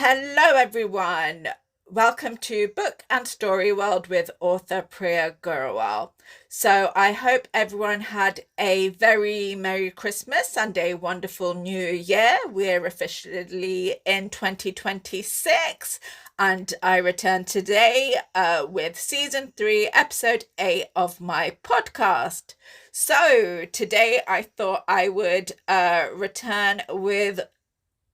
Hello, everyone. Welcome to Book and Story World with author Priya Grewal. So I hope everyone had a very Merry Christmas and a wonderful New Year. We're officially in 2026 and I return today with Season 3, Episode 8 of my podcast. So today I thought I would return with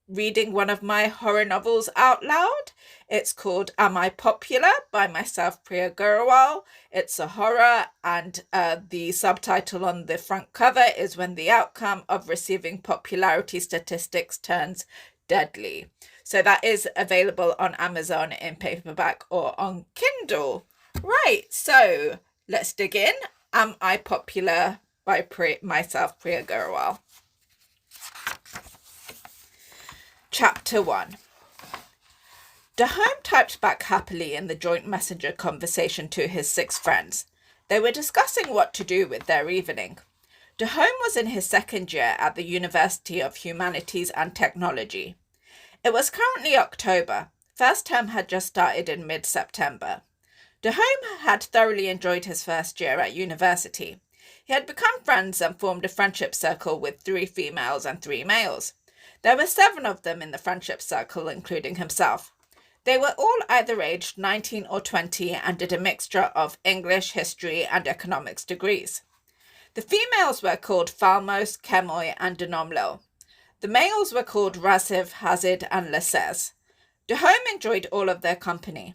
reading one of my horror novels out loud. It's called Am I Popular by myself, Priya Grewal. It's a horror, and the subtitle on the front cover is When the Outcome of Receiving Popularity Statistics Turns Deadly. So that is available on Amazon in paperback or on Kindle. Right, so let's dig in. Am I Popular by myself, Priya Grewal. Chapter 1. Dahome typed back happily in the joint messenger conversation to his 6 friends. They were discussing what to do with their evening. Dahome was in his second year at the University of Humanities and Technology. It was currently October. First term had just started in mid-September. Dahome had thoroughly enjoyed his first year at university. He had become friends and formed a friendship circle with 3 females and 3 males. There were 7 of them in the friendship circle, including himself. They were all either aged 19 or 20 and did a mixture of English, history, and economics degrees. The females were called Falmos, Kemoy, and Denomlo. The males were called Raziv, Hazid, and Lasez. Dahome enjoyed all of their company.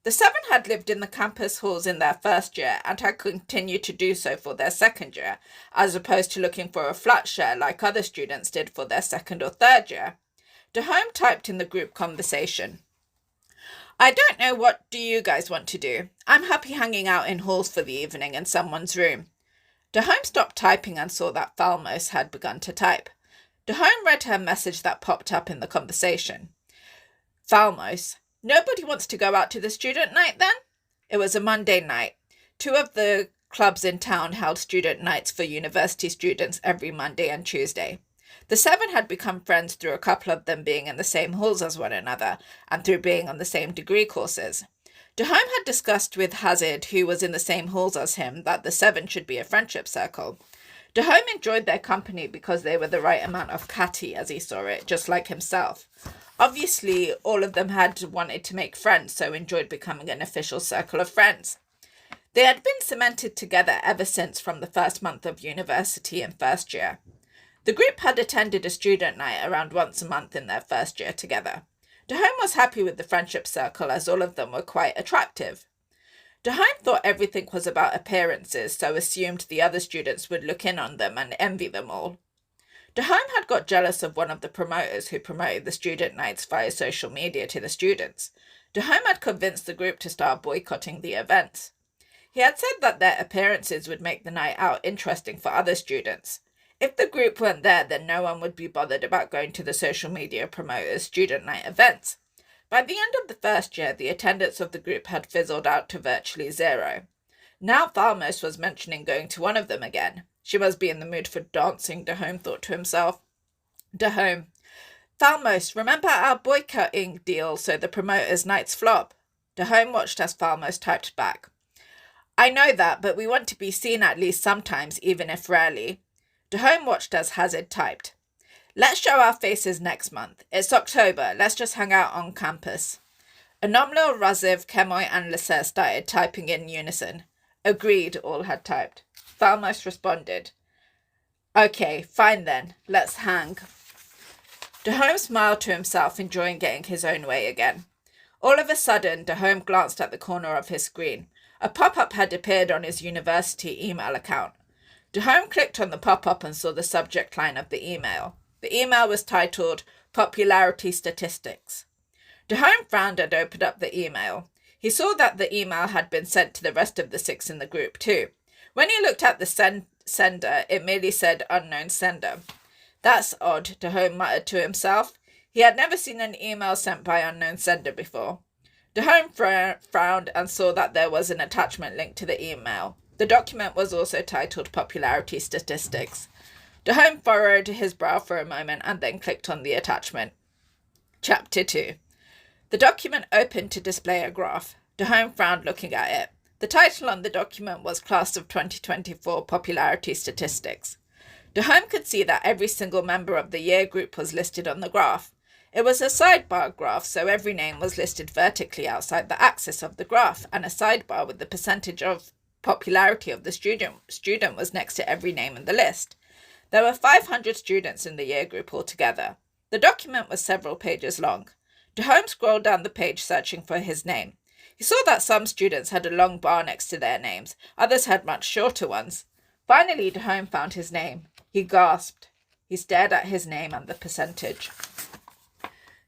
The 7 had lived in the campus halls in their first year and had continued to do so for their second year, as opposed to looking for a flat share like other students did for their second or third year. Dahome typed in the group conversation. I don't know, what do you guys want to do? I'm happy hanging out in halls for the evening in someone's room. Dahome stopped typing and saw that Falmos had begun to type. Dahome read her message that popped up in the conversation. Falmos: nobody wants to go out to the student night then? It was a Monday night. 2 of the clubs in town held student nights for university students every Monday and Tuesday. The 7 had become friends through a couple of them being in the same halls as one another and through being on the same degree courses. Dahome had discussed with Hazid, who was in the same halls as him, that the 7 should be a friendship circle. Dahome enjoyed their company because they were the right amount of catty, as he saw it, just like himself. Obviously, all of them had wanted to make friends, so enjoyed becoming an official circle of friends. They had been cemented together ever since from the first month of university in first year. The group had attended a student night around once a month in their first year together. Dahome was happy with the friendship circle as all of them were quite attractive. Dahome thought everything was about appearances, so assumed the other students would look in on them and envy them all. Dahome had got jealous of one of the promoters who promoted the student nights via social media to the students. Dahome had convinced the group to start boycotting the events. He had said that their appearances would make the night out interesting for other students. If the group weren't there, then no one would be bothered about going to the social media promoters' student night events. By the end of the first year, the attendance of the group had fizzled out to virtually 0. Now Falmos was mentioning going to one of them again. She must be in the mood for dancing, Dahome thought to himself. Dahome: Falmos, remember our boycotting deal so the promoters' nights flop? Dahome watched as Falmos typed back. I know that, but we want to be seen at least sometimes, even if rarely. Dahome watched as Hazid typed. Let's show our faces next month. It's October. Let's just hang out on campus. Anomlo, Raziv, Kemoy, and Lasez started typing in unison. Agreed, all had typed. Falmos responded. Okay, fine then. Let's hang. Dahome smiled to himself, enjoying getting his own way again. All of a sudden, Dahome glanced at the corner of his screen. A pop-up had appeared on his university email account. Dahome clicked on the pop-up and saw the subject line of the email. The email was titled Popularity Statistics. Dahome frowned and opened up the email. He saw that the email had been sent to the rest of the 6 in the group too. When he looked at the sender, it merely said unknown sender. That's odd, Dahome muttered to himself. He had never seen an email sent by unknown sender before. Dahome frowned and saw that there was an attachment linked to the email. The document was also titled Popularity Statistics. Dahome furrowed his brow for a moment and then clicked on the attachment. Chapter 2. The document opened to display a graph. Dahome frowned looking at it. The title on the document was Class of 2024 Popularity Statistics. Dahome could see that every single member of the year group was listed on the graph. It was a sidebar graph, so every name was listed vertically outside the axis of the graph, and a sidebar with the percentage of popularity of the student was next to every name in the list. There were 500 students in the year group altogether. The document was several pages long. Dahome scrolled down the page searching for his name. He saw that some students had a long bar next to their names, others had much shorter ones. Finally, Dahome found his name. He gasped. He stared at his name and the percentage.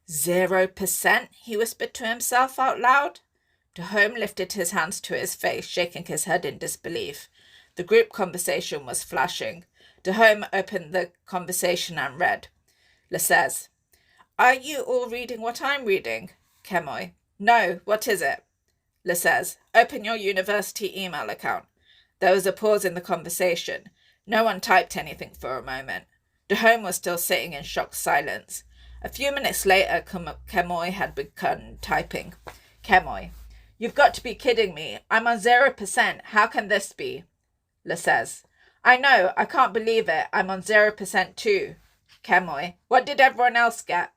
0%, he whispered to himself out loud. Dahome lifted his hands to his face, shaking his head in disbelief. The group conversation was flashing. Dahome opened the conversation and read. Le says, "Are you all reading what I'm reading?" Kemoy, "No, what is it?" Le says, "Open your university email account." There was a pause in the conversation. No one typed anything for a moment. Dahome was still sitting in shocked silence. A few minutes later, Kemoy had begun typing. Kemoy, "You've got to be kidding me. I'm on 0%. How can this be?" Le says, "I know. I can't believe it. I'm on 0% too." Kemoy, "What did everyone else get?"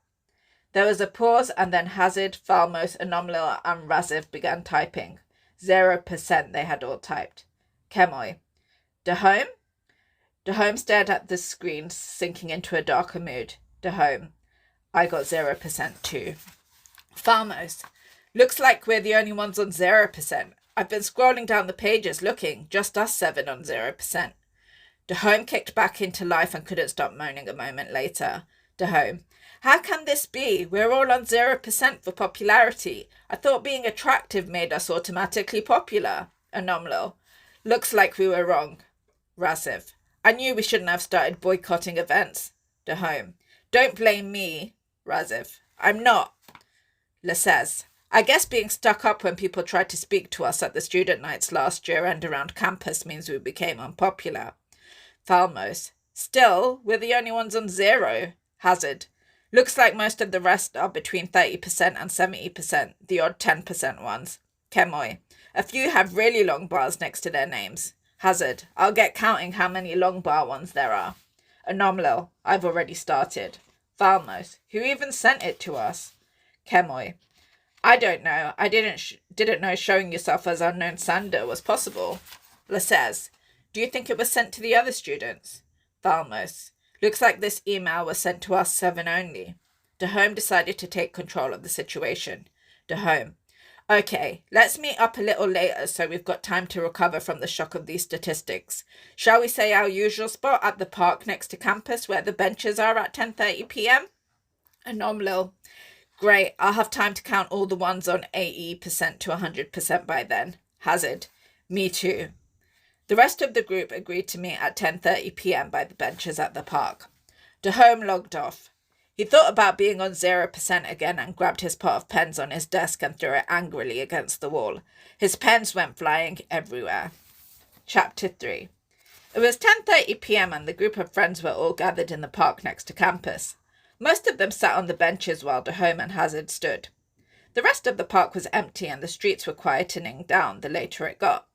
There was a pause, and then Hazard, Falmos, Anomalil, and Raziv began typing. 0% they had all typed. Kemoy, "Dahome?" Dahome stared at the screen, sinking into a darker mood. Dahome, "I got 0% too." Falmos, "Looks like we're the only ones on 0%. I've been scrolling down the pages looking, just us 7 on 0%. Dahome kicked back into life and couldn't stop moaning a moment later. Dahome, "How can this be? We're all on 0% for popularity. I thought being attractive made us automatically popular." Anomalil, "Looks like we were wrong." Raziv, "I knew we shouldn't have started boycotting events." Dahome, "Don't blame me." Raziv, "I'm not." Le says, "I guess being stuck up when people tried to speak to us at the student nights last year and around campus means we became unpopular." Falmos, "Still, we're the only ones on 0. Hazard, "Looks like most of the rest are between 30% and 70%, the odd 10% ones." Kemoy, "A few have really long bars next to their names." Hazard, "I'll get counting how many long bar ones there are." Anomalil, "I've already started." Falmos, "Who even sent it to us?" Kemoy, "I don't know. I didn't know showing yourself as unknown Sander was possible." Le says, "Do you think it was sent to the other students?" Falmos, "Looks like this email was sent to us 7 only." Dahome decided to take control of the situation. Dahome, "Okay, let's meet up a little later so we've got time to recover from the shock of these statistics. Shall we say our usual spot at the park next to campus where the benches are at 10:30 p.m? Anomalil, "Great, I'll have time to count all the ones on 80% to 100% by then." Hazard, "Me too." The rest of the group agreed to meet at 10:30 p.m. by the benches at the park. Dahome logged off. He thought about being on 0% again and grabbed his pot of pens on his desk and threw it angrily against the wall. His pens went flying everywhere. Chapter 3. It was 10:30 p.m. and the group of friends were all gathered in the park next to campus. Most of them sat on the benches while Dahome and Hazard stood. The rest of the park was empty and the streets were quietening down the later it got.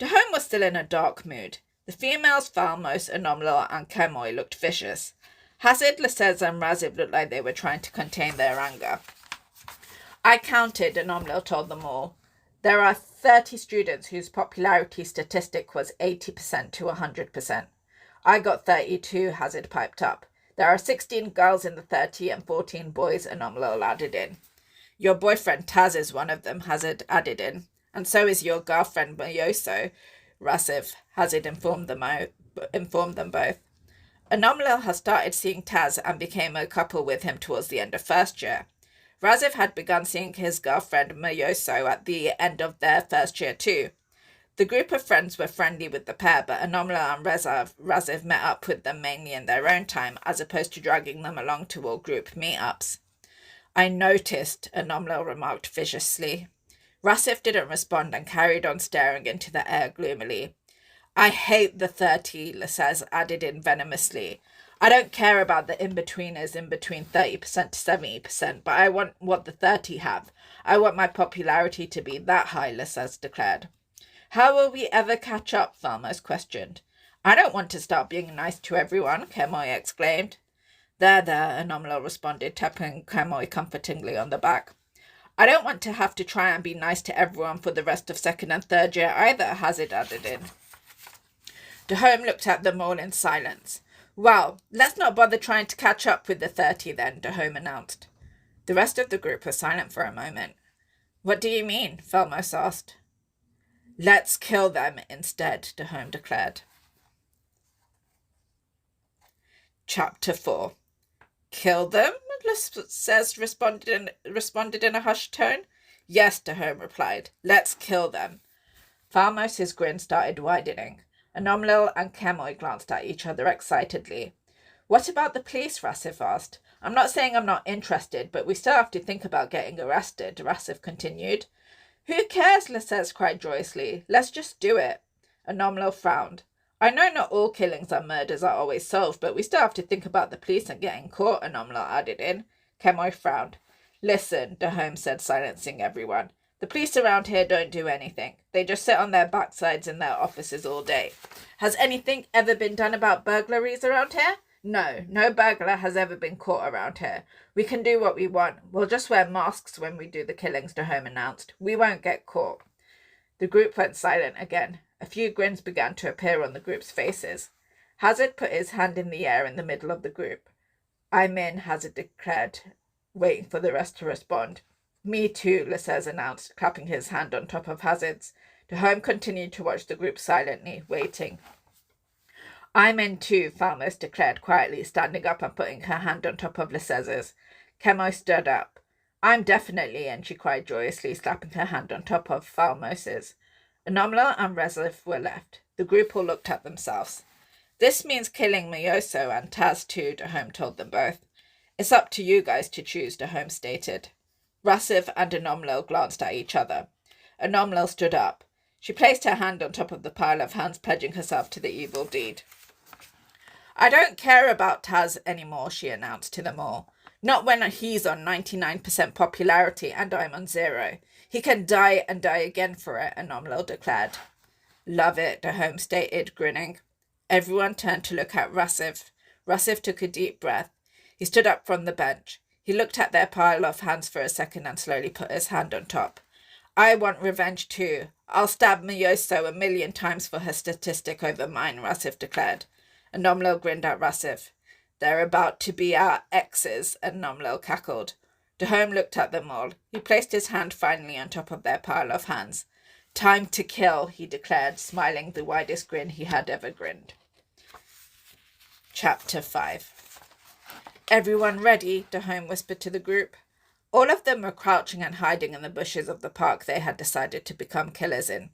Dahome was still in a dark mood. The females, Falmos, Anomalil, and Kemoy looked vicious. Hazard, Lasez, and Raziv looked like they were trying to contain their anger. "I counted," Anomalil told them all. "There are 30 students whose popularity statistic was 80% to 100%. "I got 32, Hazard piped up. "There are 16 girls in the 30 and 14 boys," Anomalil added in. "Your boyfriend Taz is one of them," Hazard added in. "And so is your girlfriend Mayoso," Raziv, Hazard informed them both. Anomalil had started seeing Taz and became a couple with him towards the end of first year. Raziv had begun seeing his girlfriend Mayoso at the end of their first year too. The group of friends were friendly with the pair, but Anomalil and Raziv met up with them mainly in their own time, as opposed to dragging them along to all group meetups. "I noticed," Anomalil remarked viciously. Raziv didn't respond and carried on staring into the air gloomily. "I hate the 30, Lasez added in venomously. I don't care about the in-betweeners in between 30% to 70%, but I want what the 30 have. I want my popularity to be that high, Lissez declared. How will we ever catch up? Falmos questioned. I don't want to start being nice to everyone, Kemoy exclaimed. There, Anomalil responded, tapping Kemoy comfortingly on the back. I don't want to have to try and be nice to everyone for the rest of second and third year either, Hazard added in. Dahome looked at them all in silence. Well, let's not bother trying to catch up with the 30 then, Dahome announced. The rest of the group was silent for a moment. What do you mean? Falmos asked. Let's kill them instead, Dahome declared. Chapter 4. Kill them? Lissez responded in a hushed tone. Yes, Dahome replied. Let's kill them. Falmos's grin started widening. Anomalil and Kemoy glanced at each other excitedly. What about the police? Rassif asked. I'm not saying I'm not interested, but we still have to think about getting arrested, Rassif continued. Who cares? Lissez cried joyously. Let's just do it. Anomalil frowned. I know not all killings and murders are always solved, but we still have to think about the police and getting caught, Anomalil added in. Kemoy frowned. Listen, Dahome said, silencing everyone. The police around here don't do anything. They just sit on their backsides in their offices all day. Has anything ever been done about burglaries around here? No burglar has ever been caught around here. We can do what we want. We'll just wear masks when we do the killings, Dahome announced. We won't get caught. The group went silent again. A few grins began to appear on the group's faces. Hazard put his hand in the air in the middle of the group. I'm in, Hazard declared, waiting for the rest to respond. Me too, Lissez announced, clapping his hand on top of Hazard's. Dahome continued to watch the group silently, waiting. I'm in too, Falmos declared quietly, standing up and putting her hand on top of Lissez's. Kemoy stood up. I'm definitely in, she cried joyously, slapping her hand on top of Falmos's. Anomalil and Rassif were left. The group all looked at themselves. This means killing Miyoso and Taz too, Dahome told them both. It's up to you guys to choose, Dahome stated. Rassif and Anomalil glanced at each other. Anomalil stood up. She placed her hand on top of the pile of hands, pledging herself to the evil deed. I don't care about Taz anymore, she announced to them all. Not when he's on 99% popularity and I'm on 0. He can die and die again for it, Anomalil declared. Love it, Dahome stated, grinning. Everyone turned to look at Rassif. Rassif took a deep breath. He stood up from the bench. He looked at their pile of hands for a second and slowly put his hand on top. I want revenge too. I'll stab Miyoso 1,000,000 times for her statistic over mine, Rassif declared. Anomalil grinned at Rassif. They're about to be our exes, Anomalil cackled. Dahome looked at them all. He placed his hand finally on top of their pile of hands. Time to kill, he declared, smiling the widest grin he had ever grinned. Chapter 5. Everyone ready? Dahome whispered to the group. All of them were crouching and hiding in the bushes of the park they had decided to become killers in.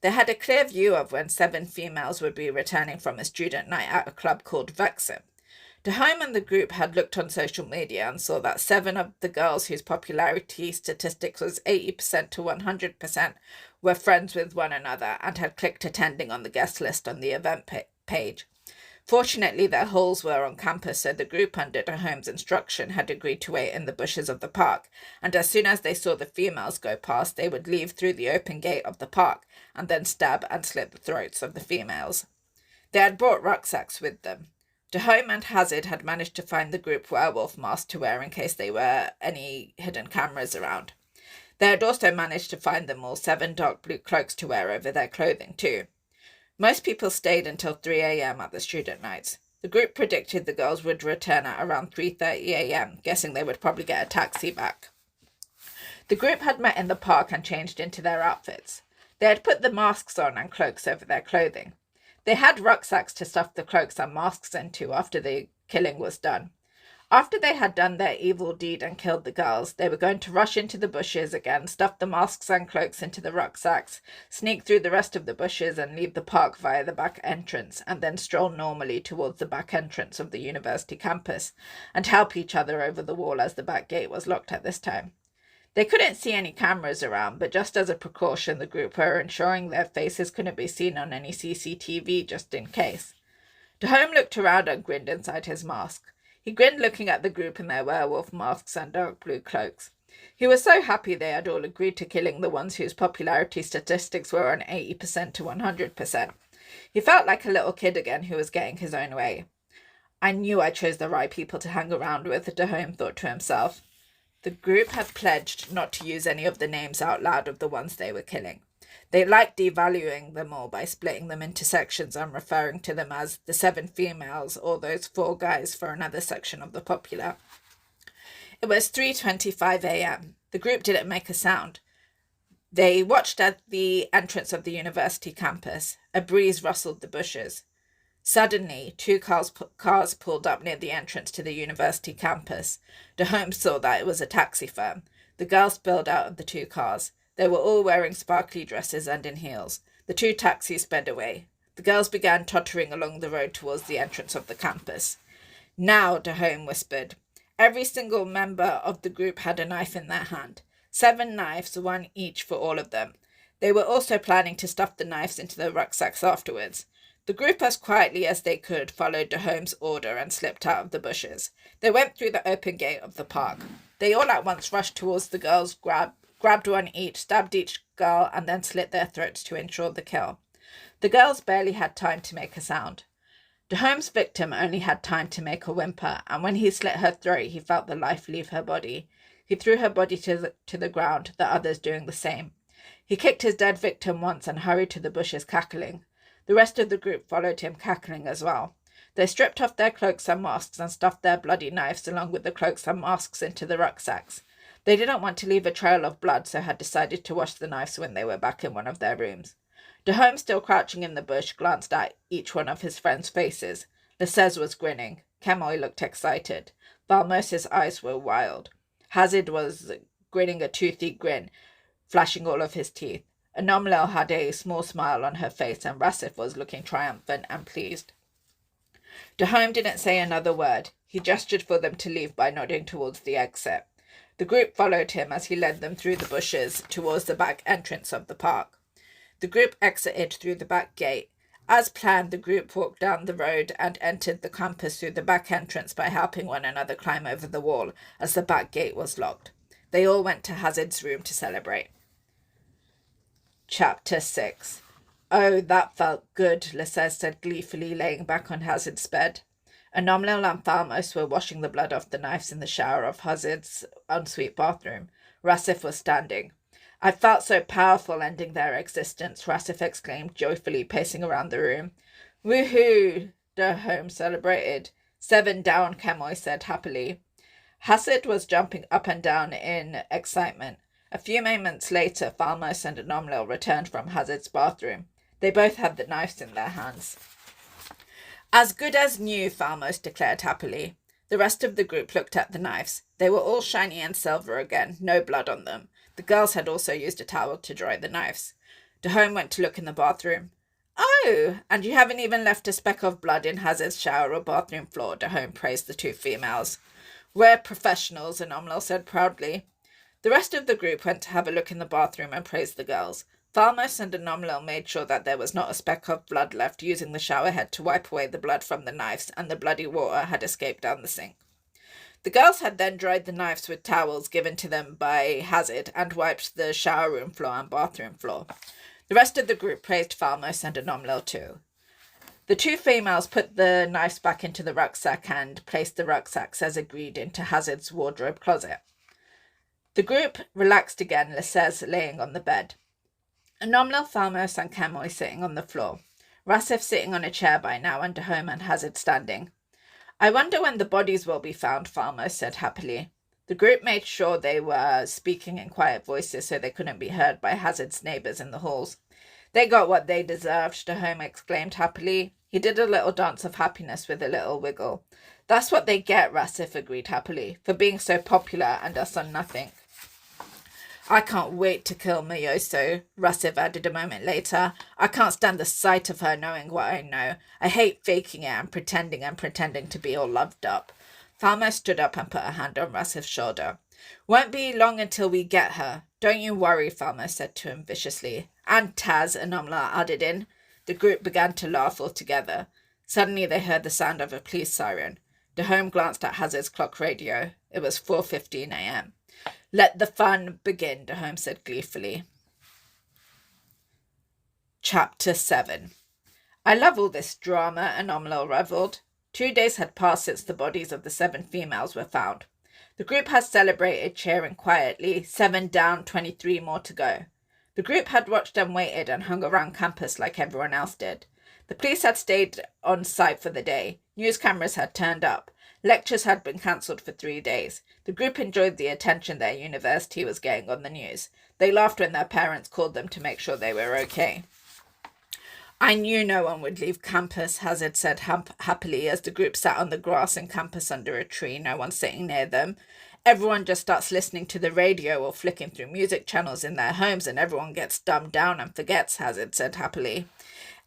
They had a clear view of when 7 females would be returning from a student night at a club called Vexim. Dahome and the group had looked on social media and saw that 7 of the girls whose popularity statistics was 80% to 100% were friends with one another and had clicked attending on the guest list on the event page. Fortunately, their halls were on campus, so the group, under Dahome's instruction, had agreed to wait in the bushes of the park, and as soon as they saw the females go past, they would leave through the open gate of the park and then stab and slit the throats of the females. They had brought rucksacks with them. Dahome and Hazard had managed to find the group werewolf mask to wear in case there were any hidden cameras around. They had also managed to find them all 7 dark blue cloaks to wear over their clothing too. Most people stayed until 3 a.m. at the student nights. The group predicted the girls would return at around 3:30 a.m., guessing they would probably get a taxi back. The group had met in the park and changed into their outfits. They had put the masks on and cloaks over their clothing. They had rucksacks to stuff the cloaks and masks into after the killing was done. After they had done their evil deed and killed the girls, they were going to rush into the bushes again, stuff the masks and cloaks into the rucksacks, sneak through the rest of the bushes and leave the park via the back entrance, and then stroll normally towards the back entrance of the university campus, and help each other over the wall as the back gate was locked at this time. They couldn't see any cameras around, but just as a precaution, the group were ensuring their faces couldn't be seen on any CCTV just in case. Dahome looked around and grinned inside his mask. He grinned looking at the group in their werewolf masks and dark blue cloaks. He was so happy they had all agreed to killing the ones whose popularity statistics were on 80% to 100%. He felt like a little kid again who was getting his own way. I knew I chose the right people to hang around with, Dahome thought to himself. The group had pledged not to use any of the names out loud of the ones they were killing. They liked devaluing them all by splitting them into sections and referring to them as the 7 females or those 4 guys for another section of the popular. It was 3:25 a.m. The group didn't make a sound. They watched at the entrance of the university campus. A breeze rustled the bushes. Suddenly, 2 cars pulled up near the entrance to the university campus. Dahome saw that it was a taxi firm. The girls spilled out of the 2 cars. They were all wearing sparkly dresses and in heels. The 2 taxis sped away. The girls began tottering along the road towards the entrance of the campus. Now, Dahome whispered. Every single member of the group had a knife in their hand. 7 knives, 1 each for all of them. They were also planning to stuff the knives into their rucksacks afterwards. The group, as quietly as they could, followed Dahome's order and slipped out of the bushes. They went through the open gate of the park. They all at once rushed towards the girls, grabbed 1 each, stabbed each girl, and then slit their throats to ensure the kill. The girls barely had time to make a sound. Dahome's victim only had time to make a whimper, and when he slit her throat, he felt the life leave her body. He threw her body to the ground, the others doing the same. He kicked his dead victim once and hurried to the bushes, cackling. The rest of the group followed him, cackling as well. They stripped off their cloaks and masks and stuffed their bloody knives along with the cloaks and masks into the rucksacks. They didn't want to leave a trail of blood, so had decided to wash the knives when they were back in one of their rooms. Dahome, still crouching in the bush, glanced at each one of his friends' faces. Lascelles was grinning. Kemoy looked excited. Valmos's eyes were wild. Hazard was grinning a toothy grin, flashing all of his teeth. Anomalel had a small smile on her face, and Rassif was looking triumphant and pleased. Dahome didn't say another word. He gestured for them to leave by nodding towards the exit. The group followed him as he led them through the bushes towards the back entrance of the park. The group exited through the back gate. As planned, the group walked down the road and entered the campus through the back entrance by helping one another climb over the wall as the back gate was locked. They all went to Hazard's room to celebrate. Chapter 6. Oh, that felt good, Lascelles said gleefully, laying back on Hazard's bed. Anomalel and Falmos were washing the blood off the knives in the shower of Hazard's ensuite bathroom. Rassif was standing. I felt so powerful ending their existence, Rassif exclaimed joyfully, pacing around the room. Woohoo! Dahome celebrated. 7 down, Kemoy said happily. Hazard was jumping up and down in excitement. A few moments later, Falmos and Anomalel returned from Hazard's bathroom. They both had the knives in their hands. As good as new, Falmos declared happily. The rest of the group looked at the knives. They were all shiny and silver again, no blood on them. The girls had also used a towel to dry the knives. Dahome went to look in the bathroom. Oh, and you haven't even left a speck of blood in Hazard's shower or bathroom floor, Dahome praised the 2 females. We're professionals, Anomalel said proudly. The rest of the group went to have a look in the bathroom and praised the girls. Falmos and Anomalel made sure that there was not a speck of blood left, using the shower head to wipe away the blood from the knives, and the bloody water had escaped down the sink. The girls had then dried the knives with towels given to them by Hazard and wiped the shower room floor and bathroom floor. The rest of the group praised Falmos and Anomalel too. The 2 females put the knives back into the rucksack and placed the rucksacks as agreed into Hazard's wardrobe closet. The group relaxed again, Lascelles laying on the bed. Anomalel, Falmos and Kemoy sitting on the floor. Rassif sitting on a chair by now, and Dahome and Hazard standing. I wonder when the bodies will be found, Falmos said happily. The group made sure they were speaking in quiet voices so they couldn't be heard by Hazard's neighbours in the halls. They got what they deserved, Dahome exclaimed happily. He did a little dance of happiness with a little wiggle. That's what they get, Rassif agreed happily, for being so popular and us on nothing. I can't wait to kill Miyoso, Rassif added a moment later. I can't stand the sight of her knowing what I know. I hate faking it and pretending to be all loved up. Falmos stood up and put a hand on Rassif's shoulder. Won't be long until we get her. Don't you worry, Falmos said to him viciously. And Taz, Anomalel added in. The group began to laugh all together. Suddenly they heard the sound of a police siren. Dahome glanced at Hazard's clock radio. It was 4:15 a.m. "Let the fun begin," Dahome said gleefully. Chapter 7. "I love all this drama," Anomalil revelled. 2 days had passed since the bodies of the 7 females were found. The group had celebrated, cheering quietly. 7 down, 23 more to go. The group had watched and waited and hung around campus like everyone else did. The police had stayed on site for the day. News cameras had turned up. Lectures had been cancelled for 3 days. The group enjoyed the attention their university was getting on the news. They laughed when their parents called them to make sure they were okay. "I knew no one would leave campus," Hazard said happily as the group sat on the grass in campus under a tree, no one sitting near them. "Everyone just starts listening to the radio or flicking through music channels in their homes and everyone gets dumbed down and forgets," Hazard said happily.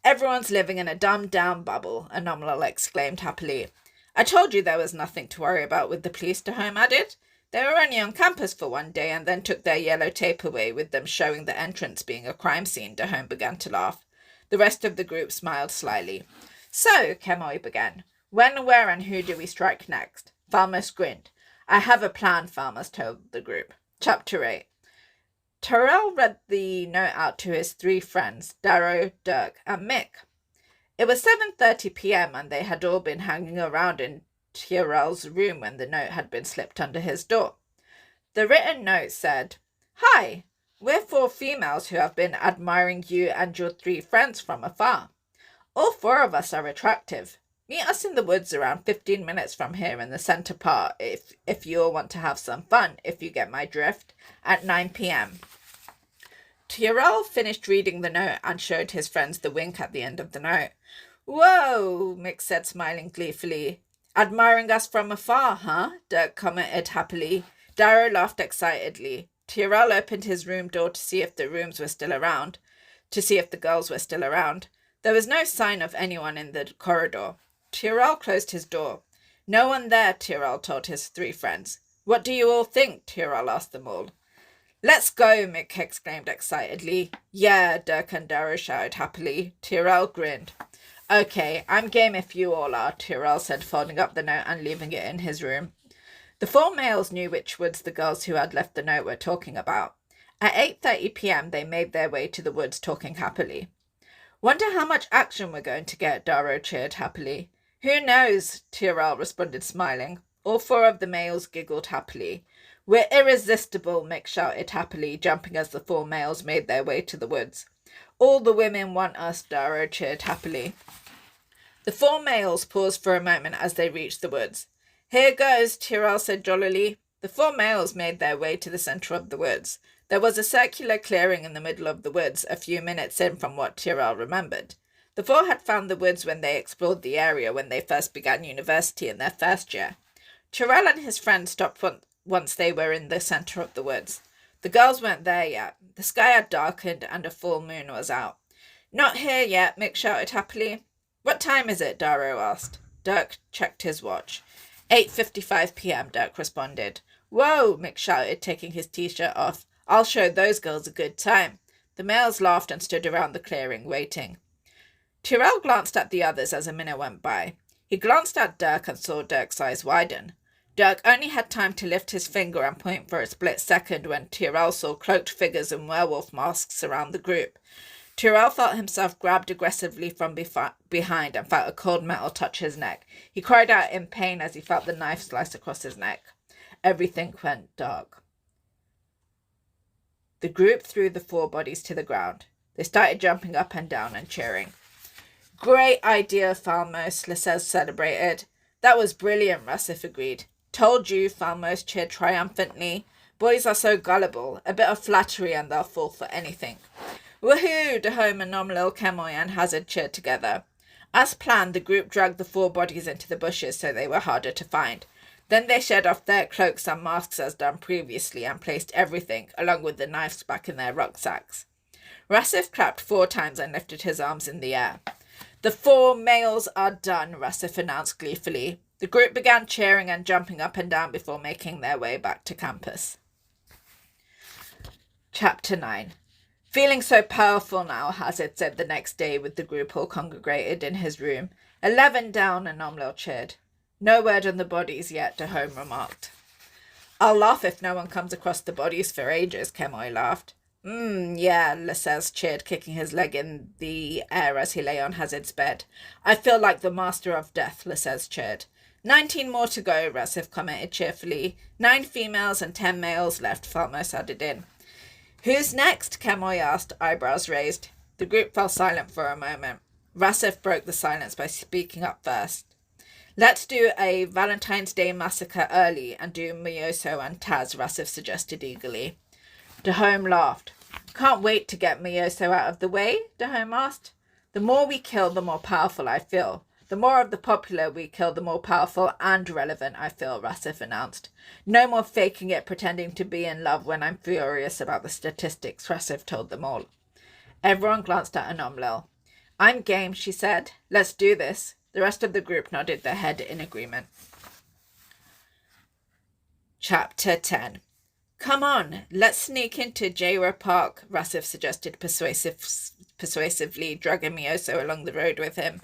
"Everyone's living in a dumbed-down bubble," Anomalil exclaimed happily. "I told you there was nothing to worry about with the police," Dahome added. "They were only on campus for 1 day and then took their yellow tape away with them showing the entrance being a crime scene." Dahome began to laugh. The rest of the group smiled slyly. "So," Kemoy began, "when, where and who do we strike next?" Falmos grinned. "I have a plan," Falmos told the group. Chapter 8. Tyrell read the note out to his 3 friends, Darrow, Dirk, and Mick. It was 7:30 p.m. and they had all been hanging around in Tyrell's room when the note had been slipped under his door. The written note said, "Hi, we're 4 females who have been admiring you and your 3 friends from afar. All 4 of us are attractive. Meet us in the woods around 15 minutes from here in the center part if you all want to have some fun, if you get my drift, at 9 p.m. Tyrell finished reading the note and showed his friends the wink at the end of the note. "Whoa," Mick said, smiling gleefully. "Admiring us from afar, huh?" Dirk commented happily. Darrow laughed excitedly. Tyrell opened his room door to see if the girls were still around. There was no sign of anyone in the corridor. Tyrell closed his door. "No one there," Tyrell told his 3 friends. "What do you all think?" Tyrell asked them all. "Let's go," Mick exclaimed excitedly. "Yeah," Dirk and Darrow shouted happily. Tyrell grinned. "Okay, I'm game if you all are," Tyrell said, folding up the note and leaving it in his room. The 4 males knew which woods the girls who had left the note were talking about. At 8:30 p.m. they made their way to the woods, talking happily. "Wonder how much action we're going to get," Darrow cheered happily. "Who knows?" Tyrell responded, smiling. All 4 of the males giggled happily. "We're irresistible," Mick shouted happily, jumping as the 4 males made their way to the woods. "All the women want us," Darrow cheered happily. The 4 males paused for a moment as they reached the woods. "Here goes," Tyrell said jollily. The 4 males made their way to the center of the woods. There was a circular clearing in the middle of the woods, a few minutes in from what Tyrell remembered. The 4 had found the woods when they explored the area when they first began university in their first year. Tyrell and his friend stopped once they were in the center of the woods. The girls weren't there yet. The sky had darkened and a full moon was out. "Not here yet," Mick shouted happily. "What time is it?" Darrow asked. Dirk checked his watch. 8:55 p.m., Dirk responded. "Whoa," Mick shouted, taking his t-shirt off. "I'll show those girls a good time." The males laughed and stood around the clearing, waiting. Tyrell glanced at the others as a minute went by. He glanced at Dirk and saw Dirk's eyes widen. Dirk only had time to lift his finger and point for a split second when Tyrell saw cloaked figures in werewolf masks around the group. Tyrell felt himself grabbed aggressively from behind and felt a cold metal touch his neck. He cried out in pain as he felt the knife slice across his neck. Everything went dark. The group threw the 4 bodies to the ground. They started jumping up and down and cheering. "Great idea, Falmos," Lascelles celebrated. "That was brilliant," Russif agreed. "Told you," Falmos cheered triumphantly. "Boys are so gullible. A bit of flattery and they'll fall for anything." "Woohoo!" Dahome, Anomalil, Kemoy and Hazard cheered together. As planned, the group dragged the 4 bodies into the bushes so they were harder to find. Then they shed off their cloaks and masks as done previously and placed everything, along with the knives, back in their rucksacks. Russif clapped 4 times and lifted his arms in the air. "The 4 males are done," Russif announced gleefully. The group began cheering and jumping up and down before making their way back to campus. Chapter 9. "Feeling so powerful now," Hazard said the next day with the group all congregated in his room. 11 down, Anomlil cheered. No word on the bodies yet, Dahome remarked. I'll laugh if no one comes across the bodies for ages, Kemoy laughed. Yeah, Lascelles cheered, kicking his leg in the air as he lay on Hazard's bed. I feel like the master of death, Lascelles cheered. 19 more to go, Rassif commented cheerfully. 9 females and 10 males left, Falmos added in. Who's next? Kemoy asked, eyebrows raised. The group fell silent for a moment. Rassif broke the silence by speaking up first. Let's do a Valentine's Day massacre early and do Mioso and Taz, Rassif suggested eagerly. Dahome laughed. Can't wait to get Mioso out of the way, Dahome asked. The more we kill, the more powerful I feel. The more of the popular we kill, the more powerful and relevant I feel, Rassif announced. No more faking it, pretending to be in love when I'm furious about the statistics, Rassif told them all. Everyone glanced at Anomlil. I'm game, she said. Let's do this. The rest of the group nodded their head in agreement. Chapter 10. Come on, let's sneak into Jayra Park, Rassif suggested persuasively, dragging Mioso along the road with him.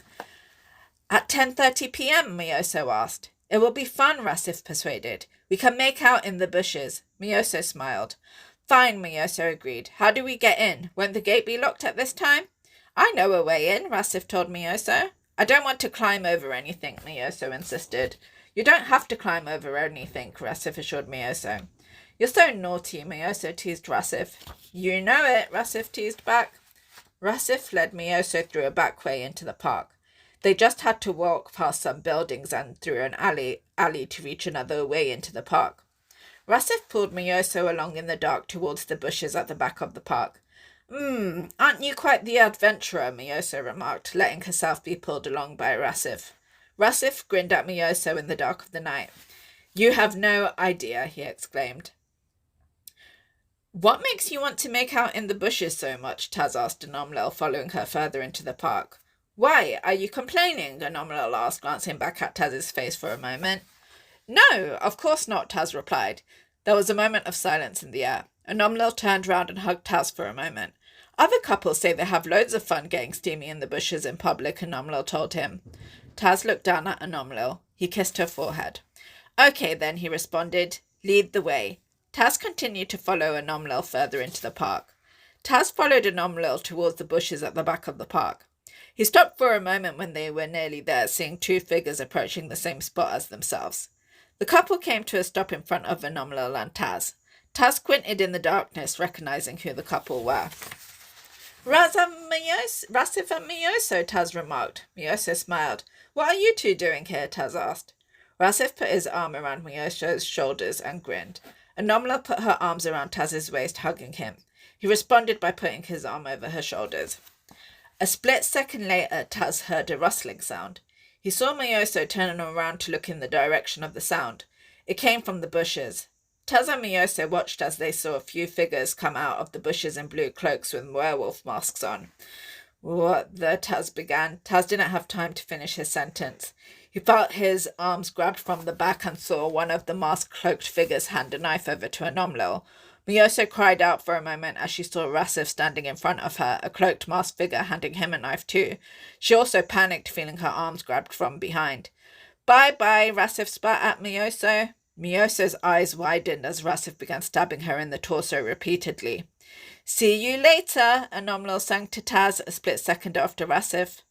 At 10:30 p.m., Mioso asked. It will be fun, Rassif persuaded. We can make out in the bushes. Mioso smiled. Fine, Mioso agreed. How do we get in? Won't the gate be locked at this time? I know a way in, Rassif told Mioso. I don't want to climb over anything, Mioso insisted. You don't have to climb over anything, Rassif assured Mioso. You're so naughty, Mioso teased Rassif. You know it, Rassif teased back. Rassif led Mioso through a back way into the park. They just had to walk past some buildings and through an alley to reach another way into the park. Rassif pulled Mioso along in the dark towards the bushes at the back of the park. Aren't you quite the adventurer, Mioso remarked, letting herself be pulled along by Rassif. Rassif grinned at Mioso in the dark of the night. You have no idea, he exclaimed. What makes you want to make out in the bushes so much? Taz asked Anomlil, following her further into the park. Why, are you complaining? Anomlil asked, glancing back at Taz's face for a moment. No, of course not, Taz replied. There was a moment of silence in the air. Anomlil turned round and hugged Taz for a moment. Other couples say they have loads of fun getting steamy in the bushes in public, Anomlil told him. Taz looked down at Anomlil. He kissed her forehead. Okay then, he responded. Lead the way. Taz continued to follow Anomlil further into the park. Taz followed Anomlil towards the bushes at the back of the park. He stopped for a moment when they were nearly there, seeing 2 figures approaching the same spot as themselves. The couple came to a stop in front of Anomlil and Taz. Taz squinted in the darkness, recognizing who the couple were. Rassif and Mioso, Taz remarked. Mioso smiled. What are you two doing here? Taz asked. Rassif put his arm around Mioso's shoulders and grinned. Anomlil put her arms around Taz's waist, hugging him. He responded by putting his arm over her shoulders. A split second later, Taz heard a rustling sound. He saw Mioso turning around to look in the direction of the sound. It came from the bushes. Taz and Mioso watched as they saw a few figures come out of the bushes in blue cloaks with werewolf masks on. What the Taz began. Taz didn't have time to finish his sentence. He felt his arms grabbed from the back and saw one of the mask-cloaked figures hand a knife over to Anomlil. Mioso cried out for a moment as she saw Rassif standing in front of her, a cloaked masked figure handing him a knife too. She also panicked, feeling her arms grabbed from behind. Bye-bye, Rassif spat at Mioso. Mioso's eyes widened as Rassif began stabbing her in the torso repeatedly. See you later, Anomlil sang to Taz a split second after Rassif.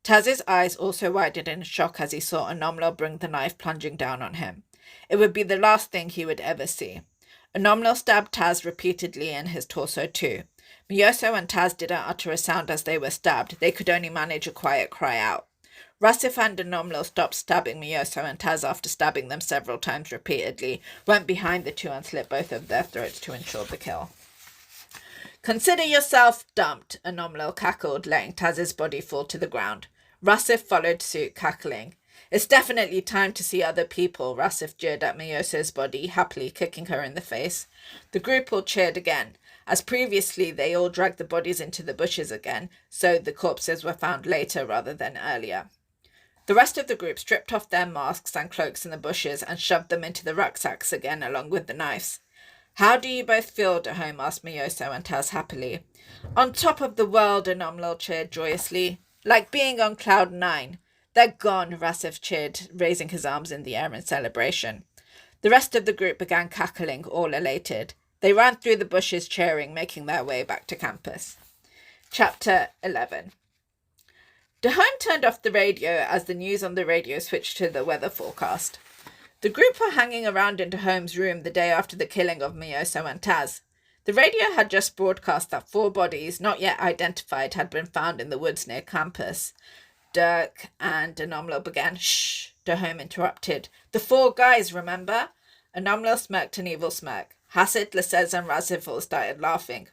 Taz's eyes also widened in shock as he saw Anomlil bring the knife plunging down on him. It would be the last thing he would ever see. Anomlil stabbed Taz repeatedly in his torso too. Mioso and Taz didn't utter a sound as they were stabbed. They could only manage a quiet cry out. Rassif and Anomlil stopped stabbing Mioso and Taz after stabbing them several times repeatedly, went behind the two and slit both of their throats to ensure the kill. Consider yourself dumped, Anomlil cackled, letting Taz's body fall to the ground. Rassif followed suit, cackling. It's definitely time to see other people, Rassif jeered at Mioso's body, happily kicking her in the face. The group all cheered again. As previously, they all dragged the bodies into the bushes again, so the corpses were found later rather than earlier. The rest of the group stripped off their masks and cloaks in the bushes and shoved them into the rucksacks again along with the knives. How do you both feel, Dahome asked Mioso and Taz happily. On top of the world, Anomlil cheered joyously. Like being on cloud 9. They're gone, Rasif cheered, raising his arms in the air in celebration. The rest of the group began cackling, all elated. They ran through the bushes cheering, making their way back to campus. Chapter 11. Dahome turned off the radio as the news on the radio switched to the weather forecast. The group were hanging around in Dahome's room the day after the killing of Mioso and Taz. The radio had just broadcast that 4 bodies, not yet identified, had been found in the woods near campus. Dirk and Anomlo began. Shh, Dahome interrupted. The 4 guys, remember? Anomlo smirked an evil smirk. Hasid, Lasez and Rasif all started laughing.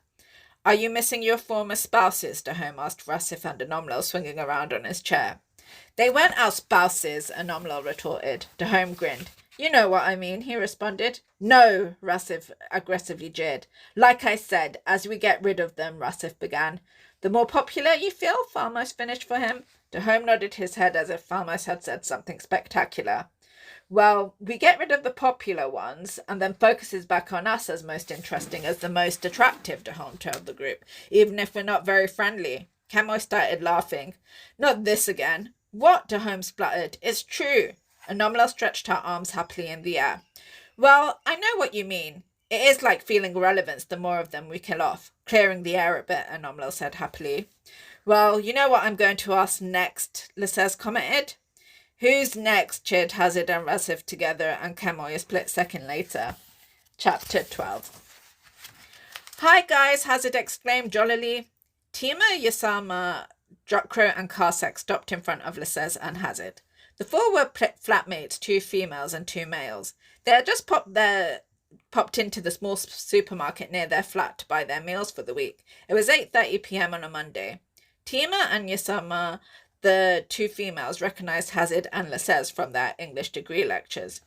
Are you missing your former spouses? Dahome asked Rasif and Anomlo, swinging around on his chair. They weren't our spouses, Anomlo retorted. Dahome grinned. You know what I mean, he responded. No, Rasif aggressively jeered. Like I said, as we get rid of them, Rasif began. The more popular you feel? Falmos finished for him. Dahome nodded his head as if Falmos had said something spectacular. Well, we get rid of the popular ones and then focuses back on us as most interesting, as the most attractive, Dahome told the group, even if we're not very friendly. Camo started laughing. Not this again. What? Dahome spluttered. It's true. Anomalo stretched her arms happily in the air. Well, I know what you mean. It is like feeling relevance the more of them we kill off. Clearing the air a bit, Anomalo said happily. Well, you know what I'm going to ask next, Lasez commented. Who's next? Cheered Hazard and Rasif together, and Kamoy a split second later. Chapter 12. Hi guys, Hazard exclaimed jollily. Tima, Yasama, Jokro and Karsek stopped in front of Lasez and Hazard. The 4 were flatmates, 2 females and 2 males. They had just popped into the small supermarket near their flat to buy their meals for the week. It was 8:30 p.m. on a Monday. Tima and Yasama, the 2 females, recognized Hazard and Lasez from their English degree lectures.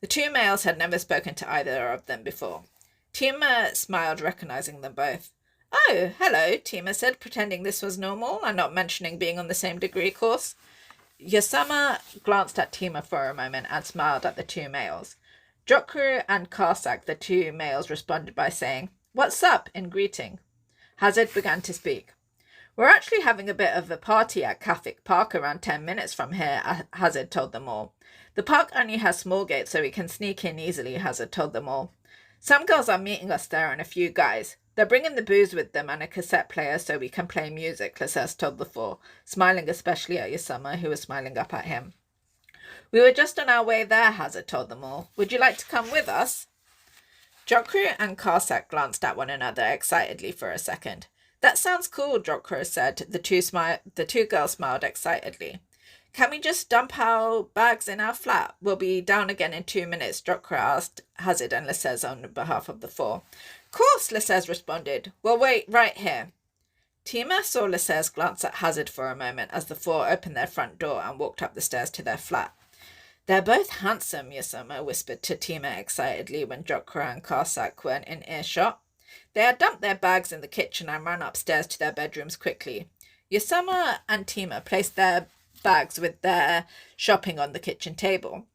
The 2 males had never spoken to either of them before. Tima smiled, recognizing them both. Oh, hello, Tima said, pretending this was normal and not mentioning being on the same degree course. Yasama glanced at Tima for a moment and smiled at the 2 males. Jokru and Karsak, the 2 males, responded by saying, What's up? In greeting. Hazard began to speak. We're actually having a bit of a party at Kathik Park around 10 minutes from here, Hazard told them all. The park only has small gates so we can sneak in easily, Hazard told them all. Some girls are meeting us there and a few guys. They're bringing the booze with them and a cassette player so we can play music, Lasez told the 4, smiling especially at Yasama, who was smiling up at him. We were just on our way there, Hazard told them all. Would you like to come with us? Jokru and Karsak glanced at one another excitedly for a second. That sounds cool, Jokru said. The two girls smiled excitedly. Can we just dump our bags in our flat? We'll be down again in 2 minutes, Jokru asked Hazard and Lasez on behalf of the 4. Course, Lasez responded. We'll wait right here. Tima saw Lasez glance at Hazard for a moment as the 4 opened their front door and walked up the stairs to their flat. They're both handsome, Yasama whispered to Tima excitedly when Jokru and Karsak weren't in earshot. They had dumped their bags in the kitchen and ran upstairs to their bedrooms quickly. Yasama and Tima placed their bags with their shopping on the kitchen table.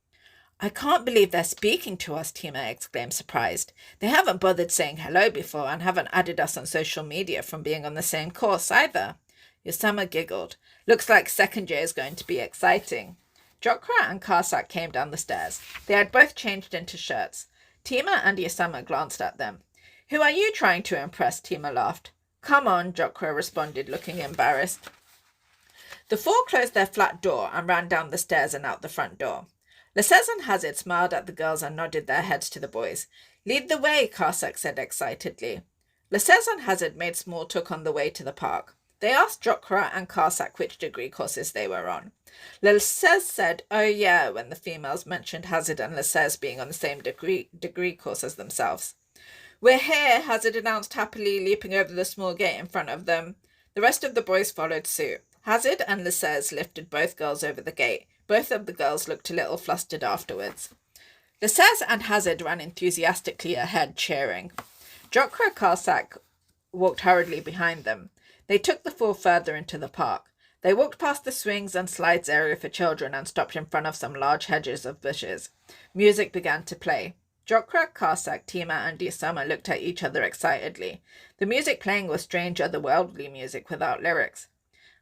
I can't believe they're speaking to us, Tima exclaimed, surprised. They haven't bothered saying hello before and haven't added us on social media from being on the same course either. Yasama giggled. Looks like second year is going to be exciting. Jokra and Karsak came down the stairs. They had both changed into shirts. Tima and Yasama glanced at them. Who are you trying to impress? Tima laughed. Come on, Jokra responded, looking embarrassed. The 4 closed their flat door and ran down the stairs and out the front door. Lasez and Hazard smiled at the girls and nodded their heads to the boys. Lead the way, Karsak said excitedly. Lasez and Hazard made small talk on the way to the park. They asked Jokra and Karsak which degree courses they were on. Lasez said, oh yeah, when the females mentioned Hazard and Lasez being on the same degree course as themselves. We're here, Hazard announced happily, leaping over the small gate in front of them. The rest of the boys followed suit. Hazard and Lasez lifted both girls over the gate. Both of the girls looked a little flustered afterwards. Lasez and Hazard ran enthusiastically ahead, cheering. Jokra Karsak walked hurriedly behind them. They took the 4 further into the park. They walked past the swings and slides area for children and stopped in front of some large hedges of bushes. Music began to play. Jokra, Karsak, Tima and Yasama looked at each other excitedly. The music playing was strange otherworldly music without lyrics.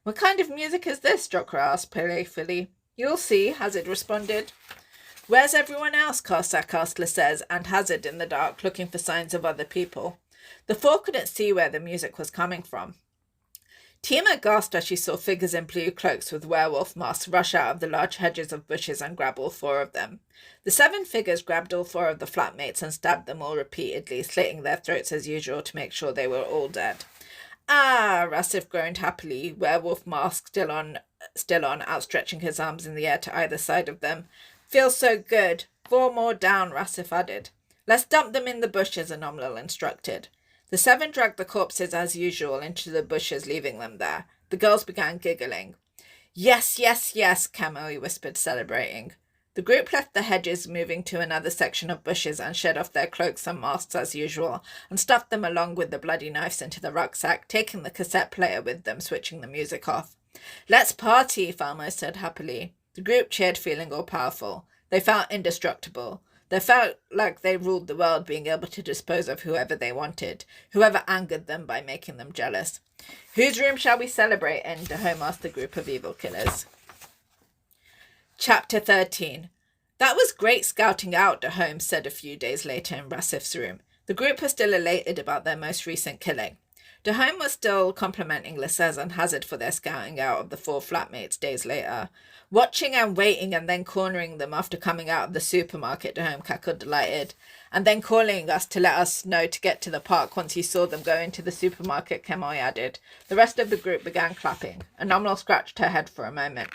What kind of music is this? Jokra asked playfully. You'll see, Hazard responded. Where's everyone else? Karsak asked Lascelles and Hazard in the dark, looking for signs of other people. The four couldn't see where the music was coming from. Tima gasped as she saw figures in blue cloaks with werewolf masks rush out of the large hedges of bushes and grab all four of them. The 7 figures grabbed all 4 of the flatmates and stabbed them all repeatedly, slitting their throats as usual to make sure they were all dead. Ah, Rassif groaned happily, werewolf mask still on, outstretching his arms in the air to either side of them. Feels so good. 4 more down, Rassif added. Let's dump them in the bushes, Anomlal instructed. The 7 dragged the corpses as usual into the bushes, leaving them there. The girls began giggling. Yes, yes, yes, Kamui whispered, celebrating. The group left the hedges, moving to another section of bushes, and shed off their cloaks and masks as usual, and stuffed them along with the bloody knives into the rucksack, taking the cassette player with them, switching the music off. Let's party, Falmo said happily. The group cheered, feeling all-powerful. They felt indestructible. They felt like they ruled the world, being able to dispose of whoever they wanted, whoever angered them by making them jealous. Whose room shall we celebrate in? Dahome asked the group of evil killers. Chapter 13. That was great scouting out, Dahome said a few days later in Rassif's room. The group was still elated about their most recent killing. Dahome was still complimenting Lascelles and Hazard for their scouting out of the 4 flatmates days later. Watching and waiting and then cornering them after coming out of the supermarket, Dahome cackled delighted. And then calling us to let us know to get to the park once he saw them go into the supermarket, Kemoy added. The rest of the group began clapping. Anomlal scratched her head for a moment.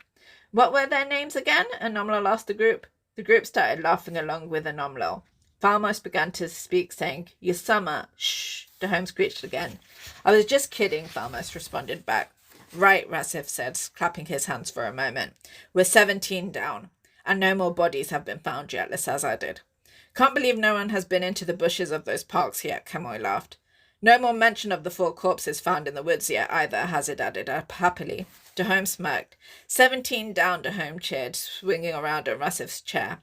What were their names again? Anomlal asked the group. The group started laughing along with Anomlal. Falmos began to speak, saying, Yasama, shh, Dahome screeched again. I was just kidding, Falmos responded back. Right, Rassif said, clapping his hands for a moment. We're 17 down, and no more bodies have been found yet, Lascelles added. Can't believe no one has been into the bushes of those parks yet, Kemoy laughed. No more mention of the 4 corpses found in the woods yet either, Hazard added happily. Dahome smirked. 17 down, Dahome cheered, swinging around on Rassif's chair.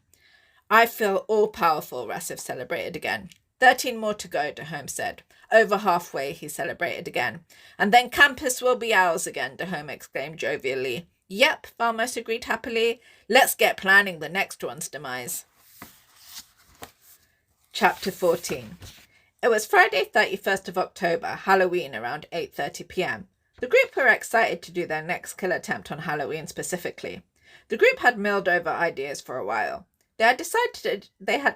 I feel all-powerful, Rassif celebrated again. 13 more to go, Dahome said. Over halfway, he celebrated again. And then campus will be ours again, Dahome exclaimed jovially. Yep, Falmos agreed happily. Let's get planning the next one's demise. Chapter 14. It was Friday 31st of October, Halloween, around 8:30 p.m. The group were excited to do their next kill attempt on Halloween specifically. The group had milled over ideas for a while. They had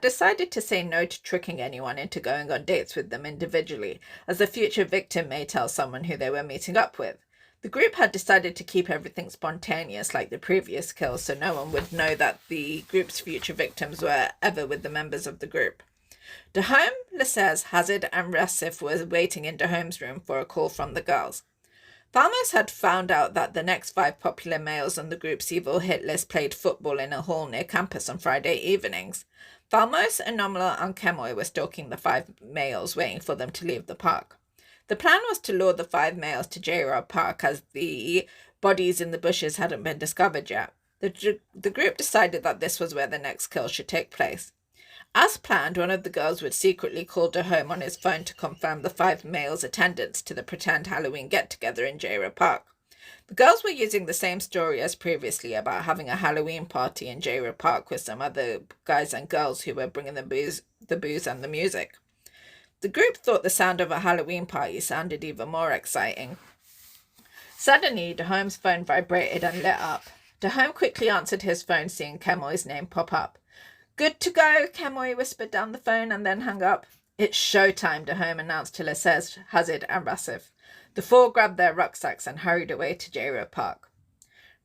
decided to say no to tricking anyone into going on dates with them individually, as the future victim may tell someone who they were meeting up with. The group had decided to keep everything spontaneous like the previous kills, so no one would know that the group's future victims were ever with the members of the group. Dahome, Lascelles, Hazard, and Rassif were waiting in Dahome's room for a call from the girls. Falmos had found out that the next 5 popular males on the group's evil hit list played football in a hall near campus on Friday evenings. Falmos, Anomla, and Kemoy were stalking the 5 males, waiting for them to leave the park. The plan was to lure the 5 males to J-Rob Park, as the bodies in the bushes hadn't been discovered yet. The group decided that this was where the next kill should take place. As planned, one of the girls would secretly call Dahome on his phone to confirm the 5 males' attendance to the pretend Halloween get-together in J-Ra Park. The girls were using the same story as previously about having a Halloween party in J-Ra Park with some other guys and girls who were bringing the booze and the music. The group thought the sound of a Halloween party sounded even more exciting. Suddenly, Dahome's phone vibrated and lit up. Dahome quickly answered his phone, seeing Kemoy's name pop up. Good to go, Kemoy whispered down the phone and then hung up. It's showtime, Dahome announced to Lascelles, Hazard, and Rassif. The 4 grabbed their rucksacks and hurried away to J-Ra Park.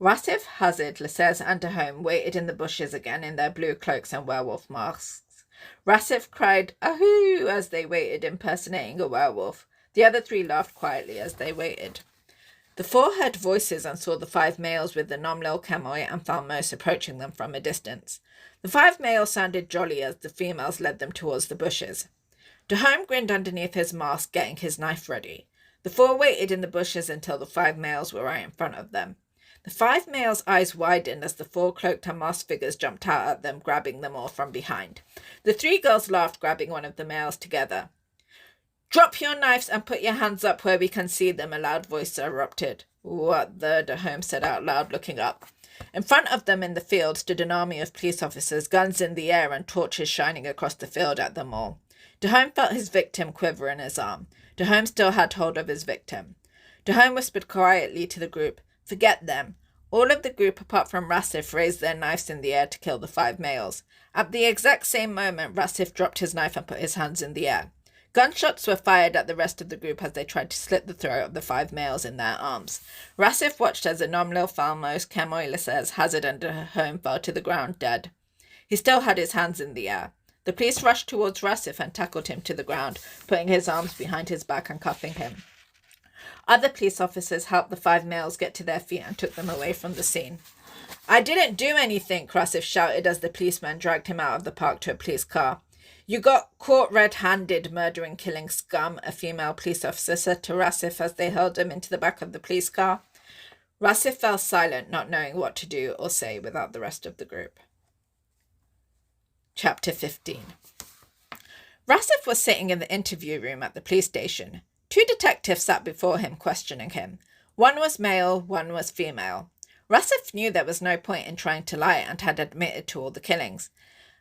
Rassif, Hazard, Lascelles, and Dahome waited in the bushes again in their blue cloaks and werewolf masks. Rassif cried, ahoo, as they waited, impersonating a werewolf. The other 3 laughed quietly as they waited. The 4 heard voices and saw the 5 males with the Nomlil, Kemoy, and Falmos approaching them from a distance. The 5 males sounded jolly as the females led them towards the bushes. Dahome grinned underneath his mask, getting his knife ready. The 4 waited in the bushes until the 5 males were right in front of them. The 5 males' eyes widened as the 4 cloaked and masked figures jumped out at them, grabbing them all from behind. The 3 girls laughed, grabbing one of the males together. Drop your knives and put your hands up where we can see them, a loud voice erupted. What the? Dahome said out loud, looking up. In front of them in the field stood an army of police officers, guns in the air and torches shining across the field at them all. Dahome felt his victim quiver in his arm. Dahome still had hold of his victim. Dahome whispered quietly to the group, "Forget them." All of the group, apart from Rassif, raised their knives in the air to kill the 5 males. At the exact same moment, Rassif dropped his knife and put his hands in the air. Gunshots were fired at the rest of the group as they tried to slit the throat of the 5 males in their arms. Rassif watched as Anomlil, Falmos, Kemoilises, Hazard and Dahome fell to the ground dead. He still had his hands in the air. The police rushed towards Rassif and tackled him to the ground, putting his arms behind his back and cuffing him. Other police officers helped the 5 males get to their feet and took them away from the scene. "I didn't do anything," Rassif shouted as the policeman dragged him out of the park to a police car. "You got caught red-handed murdering, killing scum," a female police officer said to Rassif as they hurled him into the back of the police car. Rassif fell silent, not knowing what to do or say without the rest of the group. Chapter 15. Rassif was sitting in the interview room at the police station. 2 detectives sat before him, questioning him. One was male, one was female. Rassif knew there was no point in trying to lie and had admitted to all the killings.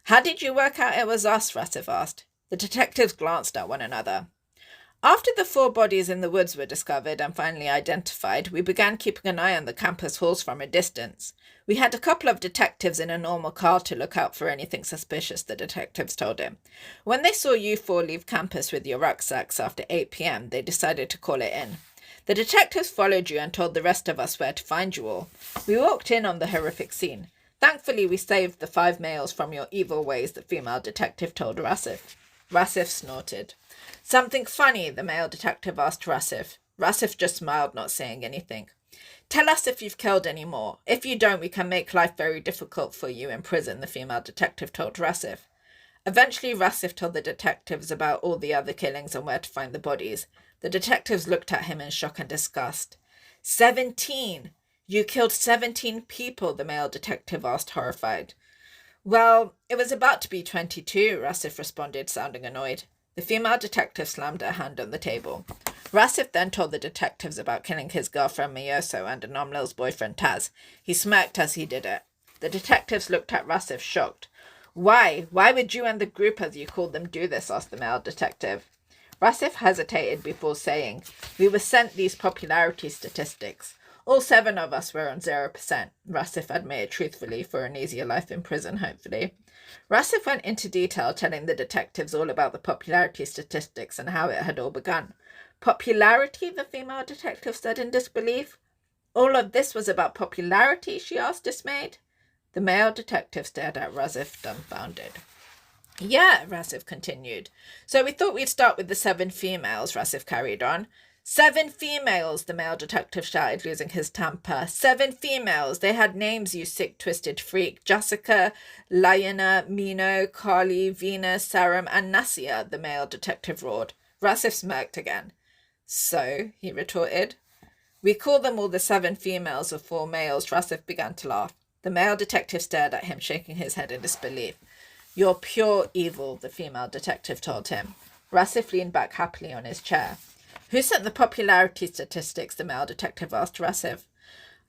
"How did you work out it was us?" Rassif asked. The detectives glanced at one another. "After the 4 bodies in the woods were discovered and finally identified, we began keeping an eye on the campus halls from a distance. We had a couple of detectives in a normal car to look out for anything suspicious," the detectives told him. "When they saw you 4 leave campus with your rucksacks after 8 p.m, they decided to call it in. The detectives followed you and told the rest of us where to find you all. We walked in on the horrific scene. Thankfully, we saved the 5 males from your evil ways," the female detective told Rassif. Rassif snorted. "Something funny?" the male detective asked Rassif. Rassif just smiled, not saying anything. "Tell us if you've killed any more. If you don't, we can make life very difficult for you in prison," the female detective told Rassif. Eventually, Rassif told the detectives about all the other killings and where to find the bodies. The detectives looked at him in shock and disgust. 17! You killed 17 people, the male detective asked, horrified. "Well, it was about to be 22, Rassif responded, sounding annoyed. The female detective slammed her hand on the table. Rassif then told the detectives about killing his girlfriend Miyoso and Anomlil's boyfriend Taz. He smirked as he did it. The detectives looked at Rassif, shocked. "Why? Why would you and the group, as you called them, do this?" asked the male detective. Rassif hesitated before saying, "We were sent these popularity statistics. All 7 of us were on 0%, Rassif admitted truthfully, for an easier life in prison, hopefully. Rassif went into detail, telling the detectives all about the popularity statistics and how it had all begun. "Popularity?" the female detective said in disbelief. "All of this was about popularity?" she asked, dismayed. The male detective stared at Rassif, dumbfounded. "Yeah," Rassif continued. "So we thought we'd start with the 7 females," Rassif carried on. 7 females, the male detective shouted, losing his temper. 7 females. They had names, you sick, twisted freak. Jessica, Liana, Mino, Carly, Venus, Saram, and Nasia, the male detective roared. Rassif smirked again. "So," he retorted. "We call them all the 7 females or 4 males," Rassif began to laugh. The male detective stared at him, shaking his head in disbelief. "You're pure evil," the female detective told him. Rassif leaned back happily on his chair. "Who sent the popularity statistics?" the male detective asked Rassif.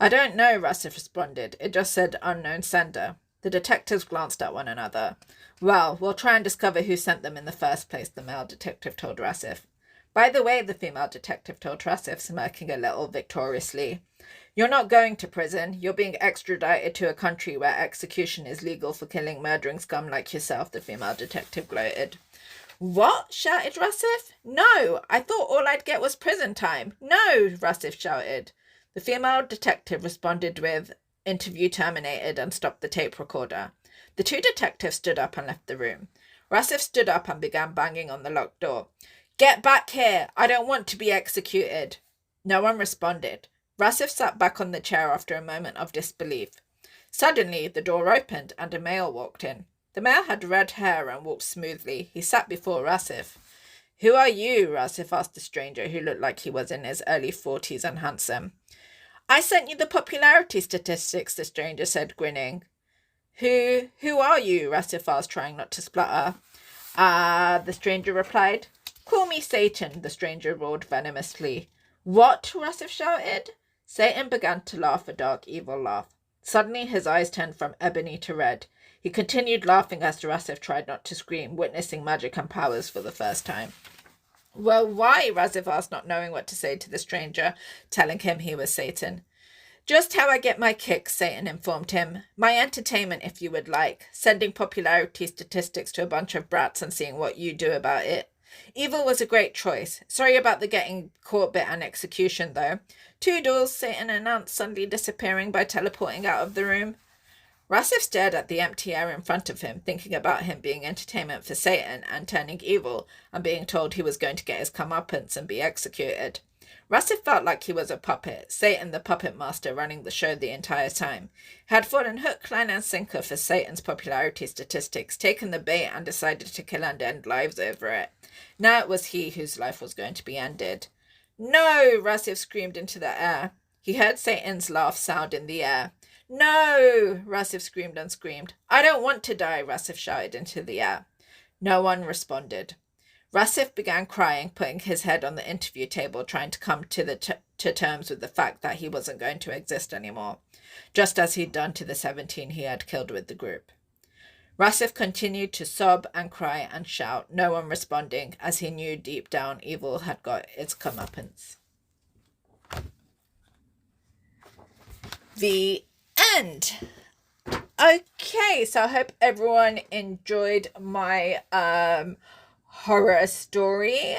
"I don't know," Rassif responded. "It just said unknown sender." The detectives glanced at one another. "Well, we'll try and discover who sent them in the first place," the male detective told Rassif. "By the way," the female detective told Rassif, smirking a little victoriously, "you're not going to prison. You're being extradited to a country where execution is legal for killing murdering scum like yourself," the female detective gloated. "What?" shouted Rassif. "No, I thought all I'd get was prison time." "No," Rassif shouted. The female detective responded with, "Interview terminated," and stopped the tape recorder. The 2 detectives stood up and left the room. Rassif stood up and began banging on the locked door. "Get back here! I don't want to be executed." No one responded. Rassif sat back on the chair after a moment of disbelief. Suddenly, the door opened and a male walked in. The male had red hair and walked smoothly. He sat before Rassif. "Who are you?" Rassif asked the stranger, who looked like he was in his early 40s and handsome. "I sent you the popularity statistics," the stranger said, grinning. Who are you?" Rassif asked, trying not to splutter. The stranger replied. "Call me Satan," the stranger roared venomously. "What?" Rassif shouted. Satan began to laugh a dark, evil laugh. Suddenly his eyes turned from ebony to red. He continued laughing as Rasif tried not to scream, witnessing magic and powers for the first time. Well, why? Rasif asked, not knowing what to say to the stranger, telling him he was Satan. Just how I get my kicks, Satan informed him. My entertainment, if you would like. Sending popularity statistics to a bunch of brats and seeing what you do about it. Evil was a great choice. Sorry about the getting caught bit and execution, though. Toodles, Satan announced, suddenly disappearing by teleporting out of the room. Rasif stared at the empty air in front of him, thinking about him being entertainment for Satan and turning evil, and being told he was going to get his comeuppance and be executed. Rasif felt like he was a puppet, Satan the puppet master running the show the entire time. He had fallen hook, line and sinker for Satan's popularity statistics, taken the bait and decided to kill and end lives over it. Now it was he whose life was going to be ended. No! Rasif screamed into the air. He heard Satan's laugh sound in the air. No! Rasif screamed and screamed. I don't want to die, Rasif shouted into the air. No one responded. Rasif began crying, putting his head on the interview table, trying to come to terms with the fact that he wasn't going to exist anymore, just as he'd done to the 17 he had killed with the group. Rasif continued to sob and cry and shout, no one responding, as he knew deep down evil had got its comeuppance. The end. Okay, so I hope everyone enjoyed my horror story.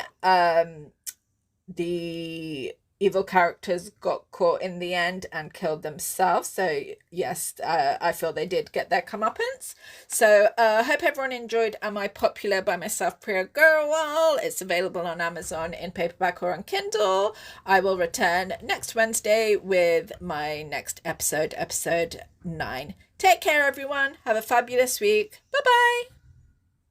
The evil characters got caught in the end and killed themselves, so yes, I feel they did get their comeuppance. So I hope everyone enjoyed Am I Popular by myself, Priya Grewal. It's available on Amazon in paperback or on Kindle. I will return next Wednesday with my next episode 9. Take care, everyone. Have a fabulous week. Bye-bye.